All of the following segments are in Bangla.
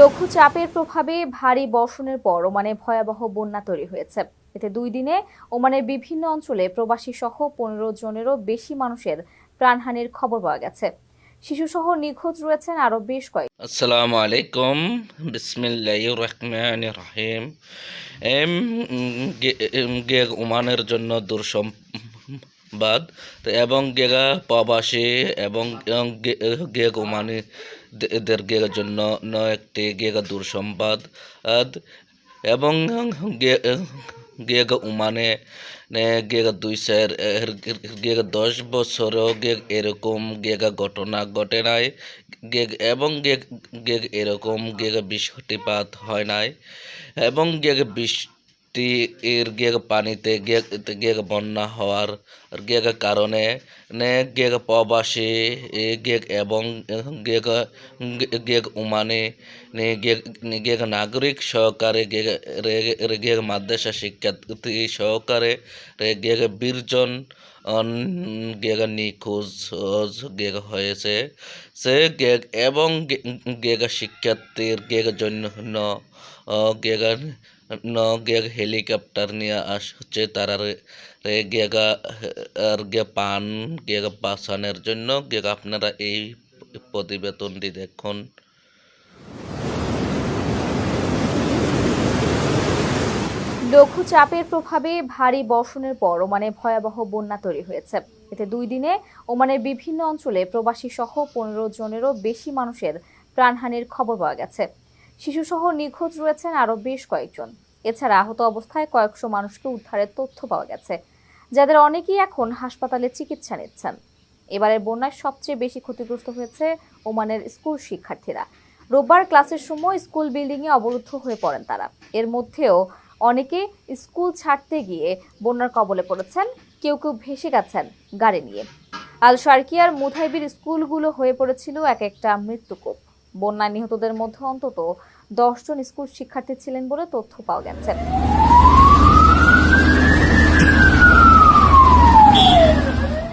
লঘুচাপের প্রভাবে ভারী বর্ষণের পর ওমানে ভয়াবহ বন্যা তৈরি হয়েছে। এতে 2 দিনে ওমানের বিভিন্ন অঞ্চলে প্রবাসী সহ 15 জনেরও বেশি মানুষের প্রাণহানির খবর পাওয়া গেছে। শিশুসহ নিখোঁজ রয়েছেন আরো বেশ কয়েক। আসসালামু আলাইকুম, বিসমিল্লাহির রহমানির রহিম। গেগ ওমানের জন্য দুঃসংবাদ এবং গেগা প্রবাসী এবং গেগ ওমানি দের গেগের জন্য একটি গেগা দুঃসংবাদ এবং গেগ ওমানে গেগা 10 গেগ এরকম গেগা ঘটনা ঘটে নাই। এবং এরকম বৃষ্টিপাত হয় নাই এবং বৃষ্টি এর পানিতে বন্যা হওয়ার কারণে প্রবাসী এবং উমানে নাগরিক সহকারে মাদ্রাসা শিক্ষার্থী সহকারে বীরজন নিখোঁজ হয়েছে। সে এবং শিক্ষার্থীর জন্য হেলিকপ্টার নিয়ে আসছে তারা পান বাঁচানোর জন্য। আপনারা এই প্রতিবেদনটি দেখুন। লঘুচাপের প্রভাবে ভারী বর্ষণের পর ওমানে ভয়াবহ বন্যা তৈরি হয়েছে। এতে 2 দিনে ওমানের বিভিন্ন অঞ্চলে প্রবাসী সহ 15 জনেরও বেশি মানুষের প্রাণহানির খবর পাওয়া গেছে। শিশুসহ নিখোঁজ রয়েছেন আরো বেশ কয়েকজন। এছাড়া আহত অবস্থায় কয়েকশো মানুষকে উদ্ধারের তথ্য পাওয়া গেছে, যাদের অনেকেই এখন হাসপাতালে চিকিৎসা নিচ্ছেন। এবারের বন্যায় সবচেয়ে বেশি ক্ষতিগ্রস্ত হয়েছে ওমানের স্কুল শিক্ষার্থীরা। রোববার ক্লাসের সময় স্কুল বিল্ডিংয়ে অবরুদ্ধ হয়ে পড়েন তারা। এর মধ্যেও অনেকে স্কুল ছাড়তে গিয়ে বন্যার কবলে পড়েছেন, কেউ কেউ ভেসে গেছেন গাড়ি নিয়ে। আল শারকিয়ার মুথাইবির স্কুলগুলো হয়ে পড়েছিল এক একটা মৃত্যুকূপ। বন্যায় নিহতদের মধ্যে অন্তত 10 জন স্কুল শিক্ষার্থী ছিলেন বলে তথ্য পাওয়া গেছে।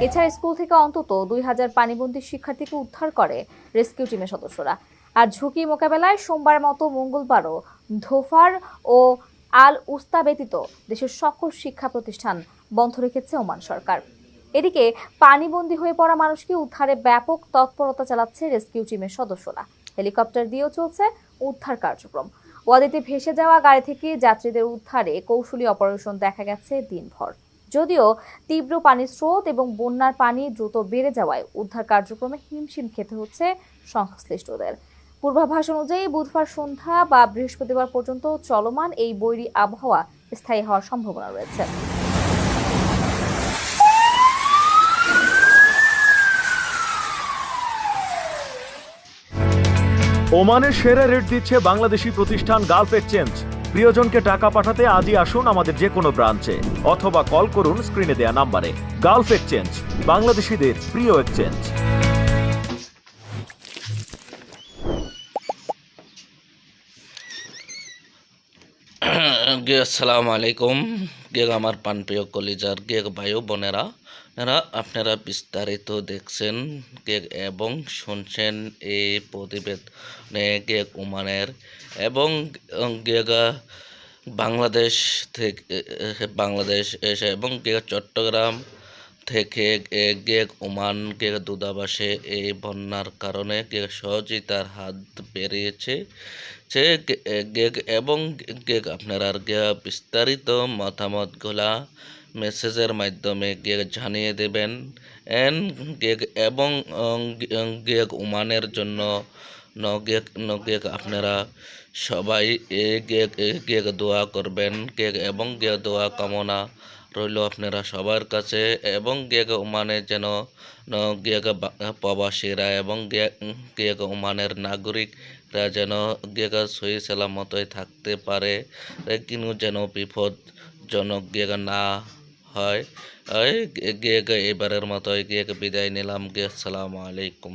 এছাড়া স্কুল থেকে অন্তত 2000 পানিবন্দী শিক্ষার্থীকে উদ্ধার করে রেস্কিউ টিমের সদস্যরা। আর ঝুঁকি মোকাবেলায় সোমবার মতো মঙ্গলবারও ধোফার ও আল উস্তা ব্যতীত দেশের সকল শিক্ষা প্রতিষ্ঠান বন্ধ রেখেছে ওমান সরকার। এদিকে পানিবন্দী হয়ে পড়া মানুষকে উদ্ধারে ব্যাপক তৎপরতা চালাচ্ছে রেস্কিউ টিমের সদস্যরা। হেলিকপ্টার দিয়েও চলছে উদ্ধার কার্যক্রম। ওয়াদিতে ভেসে যাওয়া গাড়ি থেকে যাত্রীদের উদ্ধারে কৌশলী অপারেশন দেখা গেছে দিনভর। যদিও তীব্র পানির স্রোত এবং বন্যার পানি দ্রুত বেড়ে যাওয়ায় উদ্ধার কার্যক্রমে হিমশিম খেতে হচ্ছে সংশ্লিষ্টদের। পূর্বাভাস অনুযায়ী বুধবার সন্ধ্যা বা বৃহস্পতিবার পর্যন্ত চলমান এই বৈরী আবহাওয়া স্থায়ী হওয়ার সম্ভাবনা রয়েছে। ওমানের সেরা রেট দিচ্ছে বাংলাদেশি প্রতিষ্ঠান গালফ এক্সচেঞ্জ। প্রিয়জনকে টাকা পাঠাতে আজই আসুন আমাদের যে কোনো ব্রাঞ্চে অথবা কল করুন স্ক্রিনে দেয়া নাম্বারে। গালফ এক্সচেঞ্জ, বাংলাদেশিদের প্রিয় এক্সচেঞ্জ। আসসালামু আলাইকুম। আমার প্রাণপ্রিয় কলিজার ভাই বোনেরা, আপনারা বিস্তারিত দেখছেন এবং শুনছেন এই প্রতিবেদনে ওমানের এবং বাংলাদেশ থেকে এবং চট্টগ্রাম থেকে ওমান দূতাবাসে এই বন্যার কারণে সহযোগিতার হাত বেরিয়েছে এবং আপনারা বিস্তারিত মতামতগুলা মেসেজের মাধ্যমে জানিয়ে দেবেন এবং ওমানের জন্য আপনারা সবাই দোয়া করবেন এবং দোয়া কামনা রইল আপনারা সবার কাছে এবং ওমানে যেন প্রবাসীরা এবং ওমানের নাগরিকরা যেন সহি সালামতই থাকতে পারে, কিন্তু যেন বিপদজনক না হয়। এবারের মতো বিদায় নিলাম। আসসালামু আলাইকুম।